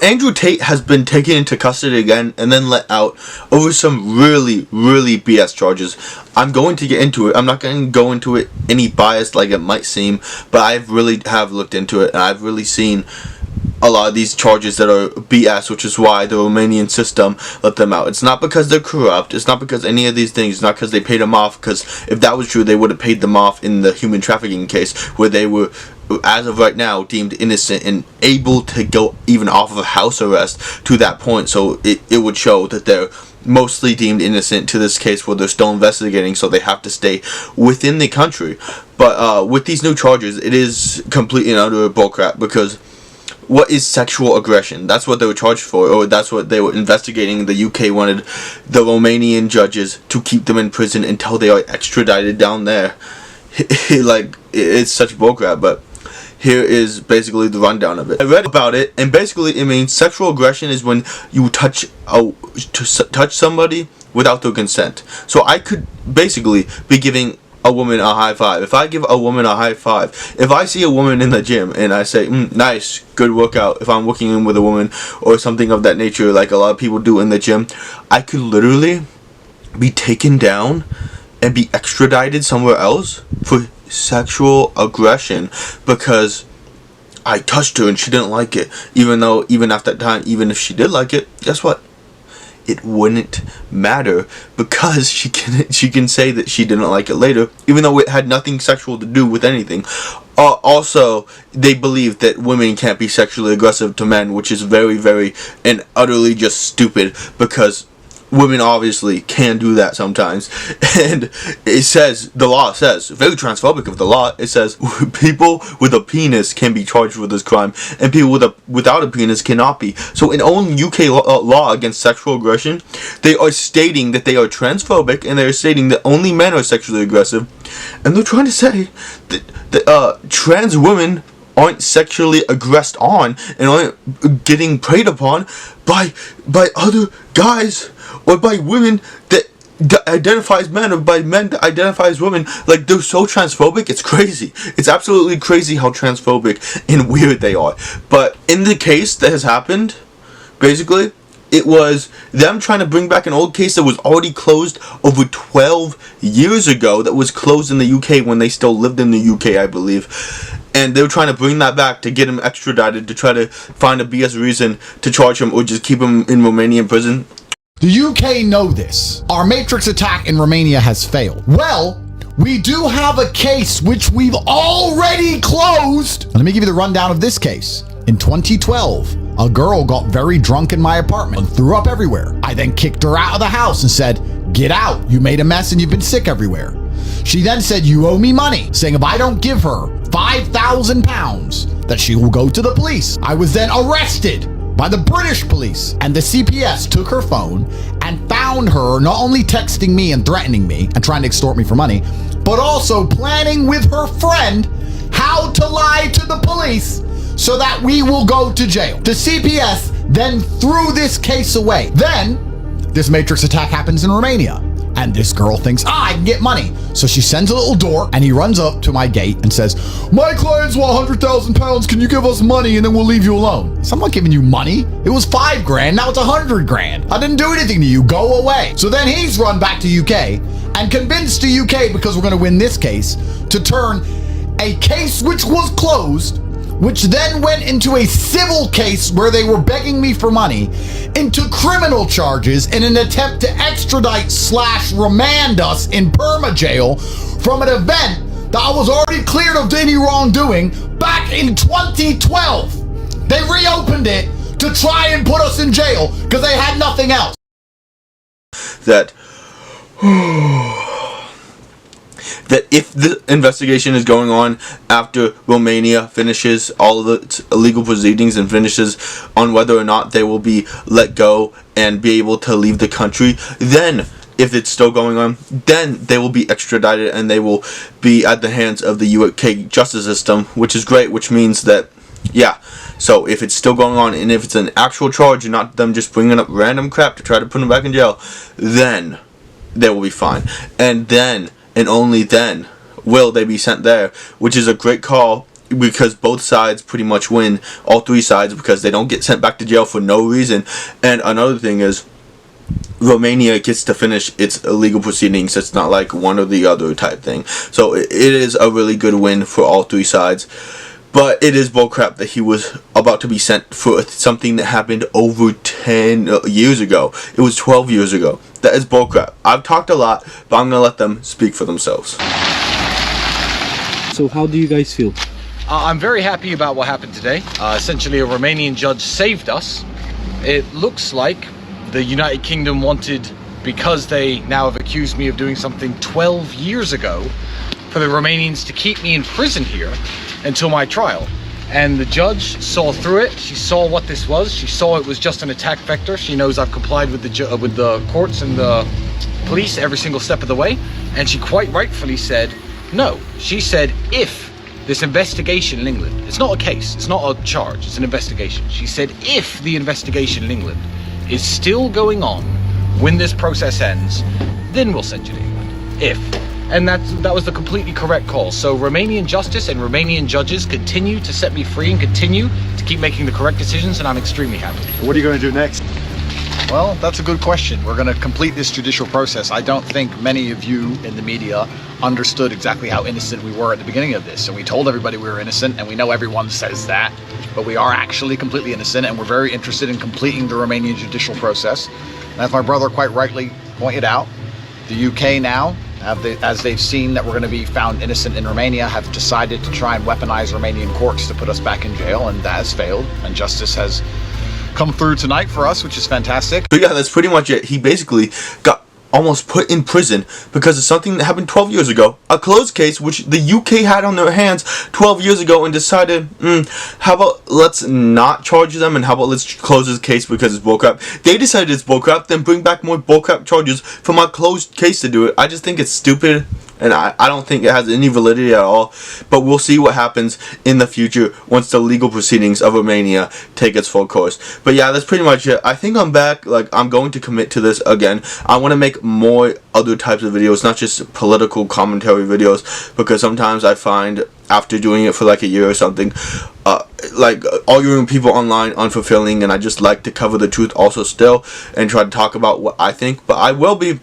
Andrew Tate has been taken into custody again and then let out over some really BS charges. I'm going to get into it. I'm not going to go into it any biased like it might seem, but I really have looked into it, and I've really seen a lot of these charges that are BS, which is why the Romanian system let them out. It's not because they're corrupt. It's not because any of these things. It's not because they paid them off, because if that was true, they would have paid them off in the human trafficking case, where they were, as of right now, deemed innocent and able to go even off of house arrest to that point. So it would show that they're mostly deemed innocent to this case, where they're still investigating, so they have to stay within the country. But with these new charges, it is completely and utter bullcrap, because what is sexual aggression? That's what they were charged for, or that's what they were investigating. The UK wanted the Romanian judges to keep them in prison until they are extradited down there. Like, it's such bullcrap, but here is basically the rundown of it. I read about it, and basically it means sexual aggression is when you touch somebody without their consent. So I could basically be giving a woman a high five. If I give a woman a high five, if I see a woman in the gym and I say, nice, good workout, if I'm working in with a woman or something of that nature, like a lot of people do in the gym, I could literally be taken down and be extradited somewhere else for sexual aggression, because I touched her and she didn't like it. Even at that time, even if she did like it, guess what? It wouldn't matter, because she can say that she didn't like it later, even though it had nothing sexual to do with anything. Also, they believe that women can't be sexually aggressive to men, which is very and utterly just stupid, because women obviously can do that sometimes. And it says, the law says, very transphobic of the law, it says people with a penis can be charged with this crime, and people without a penis cannot be. So in own UK law against sexual aggression, they are stating that they are transphobic, and they are stating that only men are sexually aggressive, and they're trying to say that trans women aren't sexually aggressed on and aren't getting preyed upon by other guys, or by women that identify as men, or by men that identify as women. Like, they're so transphobic, it's crazy. It's absolutely crazy how transphobic and weird they are. But in the case that has happened, basically, it was them trying to bring back an old case that was already closed over 12 years ago, that was closed in the UK when they still lived in the UK, I believe. And they were trying to bring that back to get him extradited, to try to find a BS reason to charge him, or just keep him in Romanian prison. The UK know this. Our Matrix attack in Romania has failed. Well, we do have a case which we've already closed. Let me give you the rundown of this case. In 2012, a girl got very drunk in my apartment and threw up everywhere. I then kicked her out of the house and said, "Get out, you made a mess and you've been sick everywhere." She then said, "You owe me money," saying if I don't give her £5,000 that she will go to the police. I was then arrested by the British police, and the CPS took her phone and found her not only texting me and threatening me and trying to extort me for money, but also planning with her friend how to lie to the police so that we will go to jail. The CPS then threw this case away. Then this Matrix attack happens in Romania, and this girl thinks, I can get money. So she sends a little door, and he runs up to my gate and says, "My clients want £100,000. Can you give us money and then we'll leave you alone?" So I'm not giving you money. It was $5 grand. Now it's $100 grand. I didn't do anything to you. Go away. So then he's run back to UK and convinced the UK, because we're going to win this case, to turn a case which was closed, which then went into a civil case where they were begging me for money, into criminal charges in an attempt to extradite/remand us in perma jail from an event that I was already cleared of any wrongdoing back in 2012. They reopened it to try and put us in jail because they had nothing else. That if the investigation is going on after Romania finishes all of its illegal proceedings and finishes on whether or not they will be let go and be able to leave the country, then if it's still going on, then they will be extradited and they will be at the hands of the UK justice system, which is great, which means that, yeah, so if it's still going on and if it's an actual charge and not them just bringing up random crap to try to put them back in jail, then they will be fine. And then, and only then, will they be sent there, which is a great call because both sides pretty much win, all three sides, because they don't get sent back to jail for no reason. And another thing is, Romania gets to finish its legal proceedings. It's not like one or the other type thing. So it is a really good win for all three sides. But it is bullcrap that he was about to be sent for something that happened over 10 years ago. It was 12 years ago. That is bullcrap. I've talked a lot, but I'm going to let them speak for themselves. So how do you guys feel? I'm very happy about what happened today. Essentially, a Romanian judge saved us. It looks like the United Kingdom wanted, because they now have accused me of doing something 12 years ago, for the Romanians to keep me in prison here until my trial. And the judge saw through it. She saw what this was. She saw it was just an attack vector. She knows I've complied with the courts and the police every single step of the way. And she quite rightfully said no. She said, if this investigation in England, it's not a case, it's not a charge, it's an investigation. She said, if the investigation in England is still going on when this process ends, then we'll send you to England. If. And that was the completely correct call. So Romanian justice and Romanian judges continue to set me free and continue to keep making the correct decisions, and I'm extremely happy. What are you going to do next? Well, that's a good question. We're going to complete this judicial process. I don't think many of you in the media understood exactly how innocent we were at the beginning of this. And we told everybody we were innocent, and we know everyone says that, but we are actually completely innocent, and we're very interested in completing the Romanian judicial process. And as my brother quite rightly pointed out, the UK now, as they've seen that we're going to be found innocent in Romania, have decided to try and weaponize Romanian courts to put us back in jail, and that has failed. And justice has come through tonight for us, which is fantastic. But yeah, that's pretty much it. He basically got almost put in prison because of something that happened 12 years ago. A closed case which the UK had on their hands 12 years ago and decided, how about let's not charge them, and how about let's close this case because it's bullcrap. They decided it's bullcrap, then bring back more bullcrap charges from a closed case to do it. I just think it's stupid. And I don't think it has any validity at all. But we'll see what happens in the future once the legal proceedings of Romania take its full course. But yeah, that's pretty much it. I think I'm back. Like, I'm going to commit to this again. I want to make more other types of videos, not just political commentary videos. Because sometimes I find, after doing it for like a year or something, like arguing with people online unfulfilling. And I just like to cover the truth also still and try to talk about what I think. But I will be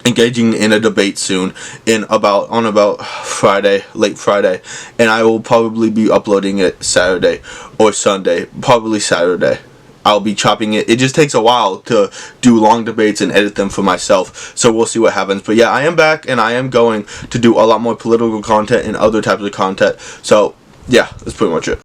engaging in a debate soon on about Friday, late Friday, and I will probably be uploading it Saturday or Sunday, probably Saturday. I'll be chopping it. It just takes a while to do long debates and edit them for myself, so we'll see what happens. But yeah, I am back, and I am going to do a lot more political content and other types of content. So yeah, that's pretty much it.